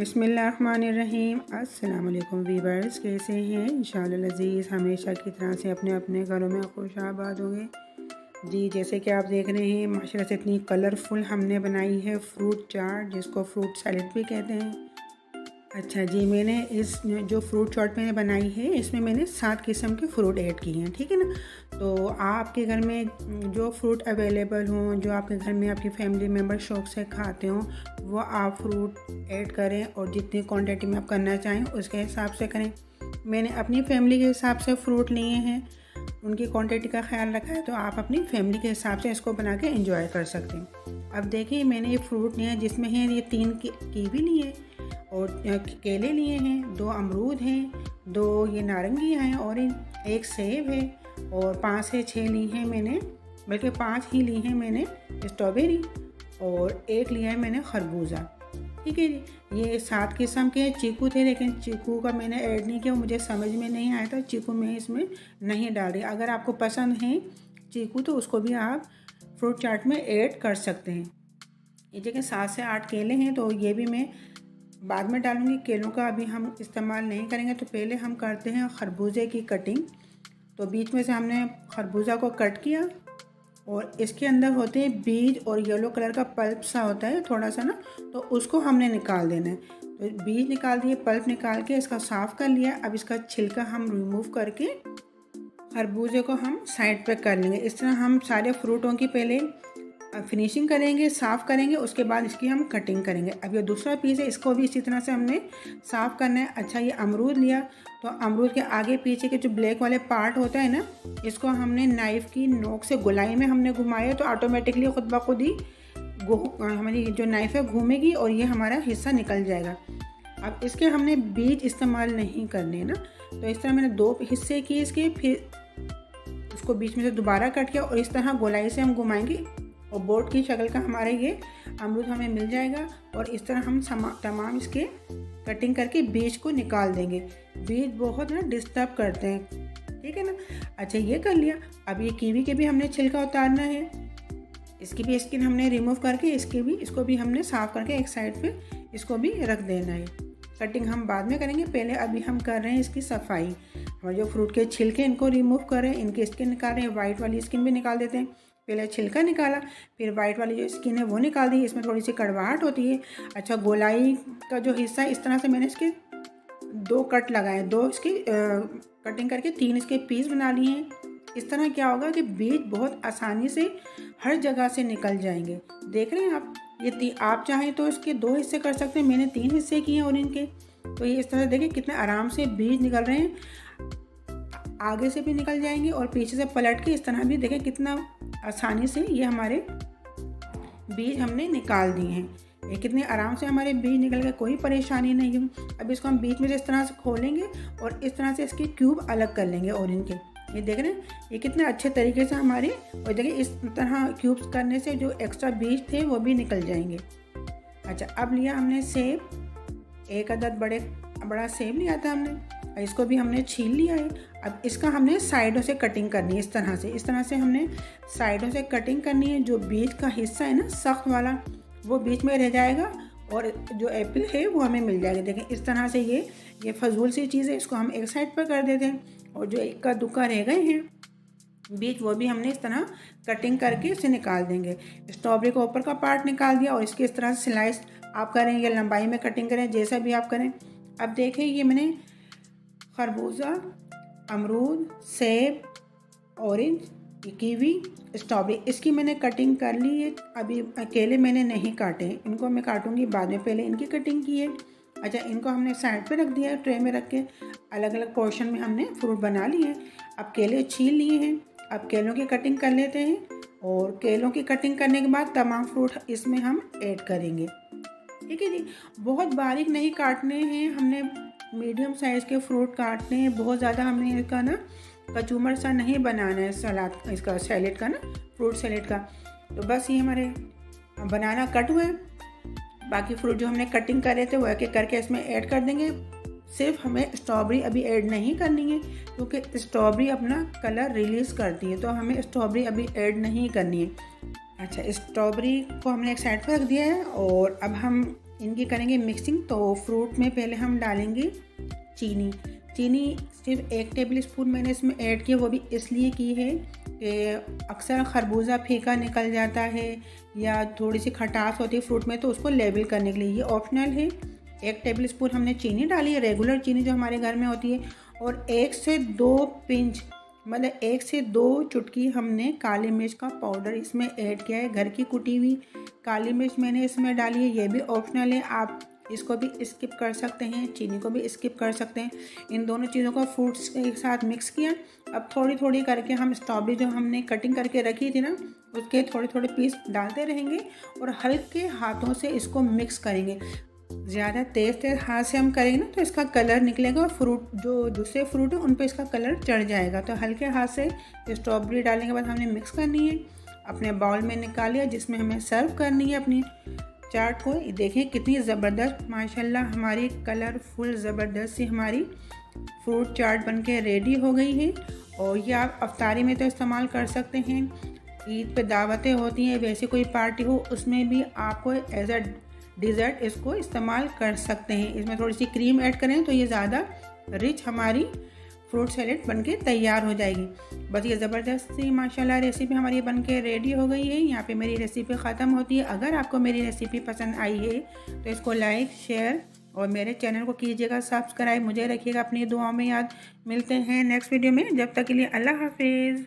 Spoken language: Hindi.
बिस्मिल्लाहिर्रहमानिर्रहीम। अस्सलाम वालेकुम वीवर्स, कैसे हैं? इंशाअल्लाह अज़ीज़ हमेशा की तरह से अपने अपने घरों में खुश आबाद होंगे। जी, जैसे कि आप देख रहे हैं माशाल्लाह से इतनी कलरफुल हमने बनाई है फ्रूट चाट, जिसको फ्रूट सैलेड भी कहते हैं। अच्छा जी, मैंने इस जो फ्रूट चाट मैंने बनाई है इसमें मैंने 7 किस्म के फ़्रूट ऐड किए हैं, ठीक है ना। तो आपके घर में जो फ्रूट अवेलेबल हों, जो आपके घर में आपकी फैमिली मेम्बर शौक़ से खाते हों, वो आप फ्रूट ऐड करें और जितनी क्वांटिटी में आप करना चाहें उसके हिसाब से करें। मैंने अपनी फैमिली के हिसाब से फ़्रूट लिए हैं, उनकी क्वांटिटी का ख्याल रखा है, तो आप अपनी फैमिली के हिसाब से इसको बना के एंजॉय कर सकते हैं। अब देखिए मैंने ये फ्रूट लिया है, जिसमें है ये 3 कीवी लिए और केले लिए हैं, 2 अमरूद हैं, 2 ये नारंगी हैं, ऑरेंज, 1 सेब है और 5 से 6 ली हैं मैंने, बल्कि 5 ही ली हैं मैंने स्ट्रॉबेरी और 1 लिया है मैंने खरबूजा। ठीक है जी। ये 7 किस्म के चीकू थे, लेकिन चीकू का मैंने ऐड नहीं किया, मुझे समझ में नहीं आया था, चीकू मैं इसमें नहीं डाल रही। अगर आपको पसंद है चीकू तो उसको भी आप फ्रूट चाट में ऐड कर सकते हैं। ये देखिए 7 से 8 केले हैं, तो ये भी मैं बाद में डालूंगी। केलों का अभी हम इस्तेमाल नहीं करेंगे। तो पहले हम करते हैं खरबूजे की कटिंग। तो बीच में से हमने खरबूजा को कट किया और इसके अंदर होते हैं बीज और येलो कलर का पल्प सा होता है थोड़ा सा ना, तो उसको हमने निकाल देना है। तो बीज निकाल दिए, पल्प निकाल के इसका साफ़ कर लिया। अब इसका छिलका हम रिमूव करके खरबूजे को हम साइड पे कर लेंगे। इस तरह हम सारे फ्रूटों की पहले फिनिशिंग करेंगे, साफ़ करेंगे, उसके बाद इसकी हम कटिंग करेंगे। अब ये दूसरा पीस है, इसको भी इसी तरह से हमने साफ़ करना है। अच्छा, ये अमरूद लिया, तो अमरूद के आगे पीछे के जो ब्लैक वाले पार्ट होता है ना, इसको हमने नाइफ़ की नोक से गोलाई में हमने घुमाया, तो ऑटोमेटिकली खुद ब खुद ही हमारी जो नाइफ़ है घूमेगी और ये हमारा हिस्सा निकल जाएगा। अब इसके हमने बीज इस्तेमाल नहीं करने हैं ना, तो इस तरह मैंने 2 हिस्से किए इसके, फिर उसको बीच में से दोबारा कट किया और इस तरह गोलाई से हम घुमाएंगे और बोर्ड की शक्ल का हमारा ये अमरूद हमें मिल जाएगा। और इस तरह हम तमाम इसके कटिंग करके बीज को निकाल देंगे। बीज बहुत ना डिस्टर्ब करते हैं, ठीक है ना। अच्छा, ये कर लिया। अब ये कीवी के भी हमने छिलका उतारना है, इसकी भी स्किन हमने रिमूव करके इसको भी हमने साफ़ करके एक साइड पे इसको भी रख देना है। कटिंग हम बाद में करेंगे, पहले अभी हम कर रहे हैं इसकी सफाई। हमारे जो फ्रूट के छिलके इनको रिमूव कर रहे हैं, इनकी स्किन निकाल रहे हैं, वाइट वाली स्किन भी निकाल देते हैं। पहले छिलका निकाला, फिर वाइट वाली जो स्किन है वो निकाल दी, इसमें थोड़ी सी कड़वाहट होती है। अच्छा, गोलाई का जो हिस्सा है इस तरह से मैंने इसके 2 कट लगाए, 2 इसकी कटिंग करके 3 इसके पीस बना लिए हैं। इस तरह क्या होगा कि बीज बहुत आसानी से हर जगह से निकल जाएंगे। देख रहे हैं आप, ये आप चाहें तो इसके 2 हिस्से कर सकते हैं, मैंने 3 हिस्से किए हैं और इनके, तो ये इस तरह से देखिए कितने आराम से बीज निकल रहे हैं। आगे से भी निकल जाएंगे और पीछे से पलट के इस तरह भी देखें कितना आसानी से ये हमारे बीज हमने निकाल दिए हैं। ये कितने आराम से हमारे बीज निकल गए, कोई परेशानी नहीं है। अब इसको हम बीच में से इस तरह से खोलेंगे और इस तरह से इसके क्यूब अलग कर लेंगे। और इनके ये देख रहे हैं ये कितने अच्छे तरीके से हमारे, और देखिए इस तरह क्यूब्स करने से जो एक्स्ट्रा बीज थे वो भी निकल जाएंगे। अच्छा, अब लिया हमने सेब, 1 अदद बड़ा सेब लिया था हमने, इसको भी हमने छील लिया है। अब इसका हमने साइडों से कटिंग करनी है, इस तरह से हमने साइडों से कटिंग करनी है। जो बीज का हिस्सा है ना सख्त वाला, वो बीच में रह जाएगा और जो एप्पल है वो हमें मिल जाएगा। देखें इस तरह से ये फजूल सी चीज़ है, इसको हम एक साइड पर कर देते हैं। और जो इक्का दुक्का रह गए हैं बीज, वो भी हमने इस तरह कटिंग करके इसे निकाल देंगे। स्ट्रॉबेरी का ऊपर का पार्ट निकाल दिया और इसके इस तरह से स्लाइस आप करें या लंबाई में कटिंग करें, जैसा भी आप करें। अब देखें ये मैंने खरबूजा, अमरूद, सेब, ऑरेंज, कीवी, स्ट्रॉबेरी, इसकी मैंने कटिंग कर ली है। अभी केले मैंने नहीं काटे, इनको मैं काटूंगी बाद में, पहले इनकी कटिंग की है। अच्छा, इनको हमने साइड पे रख दिया है, ट्रे में रख के अलग अलग पोर्शन में हमने फ्रूट बना लिए हैं। अब केले छील लिए हैं, अब केलों की कटिंग कर लेते हैं और केलों की कटिंग करने के बाद तमाम फ्रूट इसमें हम ऐड करेंगे, ठीक है जी। बहुत बारीक नहीं काटने हैं, हमने मीडियम साइज़ के फ्रूट काटने हैं। बहुत ज़्यादा हमने इसका ना कचूमर सा नहीं बनाना है सलाद, इसका सैलेड का ना, फ्रूट सैलेड का। तो बस ये हमारे बनाना कट हुए, बाकी फ्रूट जो हमने कटिंग करे थे वो एक एक करके इसमें ऐड कर देंगे। सिर्फ हमें स्ट्रॉबेरी अभी ऐड नहीं करनी है, क्योंकि स्ट्रॉबेरी अपना कलर रिलीज़ करती है, तो हमें स्ट्रॉबेरी अभी ऐड नहीं करनी है। अच्छा, स्ट्रॉबेरी को हमने एक साइड पर रख दिया है और अब हम इनकी करेंगे मिक्सिंग। तो फ्रूट में पहले हम डालेंगे चीनी। चीनी सिर्फ 1 टेबल स्पून मैंने इसमें ऐड किया, वो भी इसलिए की है कि अक्सर खरबूजा फीका निकल जाता है या थोड़ी सी खटास होती है फ्रूट में, तो उसको लेवल करने के लिए ये ऑप्शनल है। 1 टेबल स्पून हमने चीनी डाली है, रेगुलर चीनी जो हमारे घर में होती है। और 1 से 2 पिंच मतलब 1 से 2 चुटकी हमने काली मिर्च का पाउडर इसमें ऐड किया है। घर की कुटी हुई काली मिर्च मैंने इसमें डाली है, ये भी ऑप्शनल है, आप इसको भी स्किप कर सकते हैं, चीनी को भी स्किप कर सकते हैं। इन दोनों चीज़ों को फ्रूट्स के साथ मिक्स किया। अब थोड़ी थोड़ी करके हम स्ट्रॉबेरी जो हमने कटिंग करके रखी थी ना, उसके थोड़े थोड़े पीस डालते रहेंगे और हल्के हाथों से इसको मिक्स करेंगे। ज़्यादा तेज़ हाथ से हम करेंगे ना तो इसका कलर निकलेगा और फ्रूट जो दूसरे फ्रूट है उन पर इसका कलर चढ़ जाएगा। तो हल्के हाथ से स्ट्रॉबेरी डालने के बाद हमने मिक्स करनी है, अपने बाउल में निकाल लिया जिसमें हमें सर्व करनी है अपनी चाट को। देखें कितनी ज़बरदस्त माशाल्लाह हमारी कलरफुल ज़बरदस्त सी हमारी फ्रूट चाट बनके रेडी हो गई है। और ये आप अफ्तारी में तो इस्तेमाल कर सकते हैं, ईद पे दावतें होती हैं, वैसे कोई पार्टी हो उसमें भी आपको एज अ डिज़र्ट इसको इस्तेमाल कर सकते हैं। इसमें थोड़ी सी क्रीम ऐड करें तो ये ज़्यादा रिच हमारी फ्रूट सैलेड बनके तैयार हो जाएगी। बस ये ज़बरदस्त सी माशाल्लाह रेसिपी हमारी बनके रेडी हो गई है। यहाँ पे मेरी रेसिपी ख़त्म होती है। अगर आपको मेरी रेसिपी पसंद आई है तो इसको लाइक शेयर और मेरे चैनल को कीजिएगा सब्सक्राइब। मुझे रखिएगा अपनी दुआओं में याद। मिलते हैं नेक्स्ट वीडियो में, जब तक के लिए अल्लाह हाफिज़।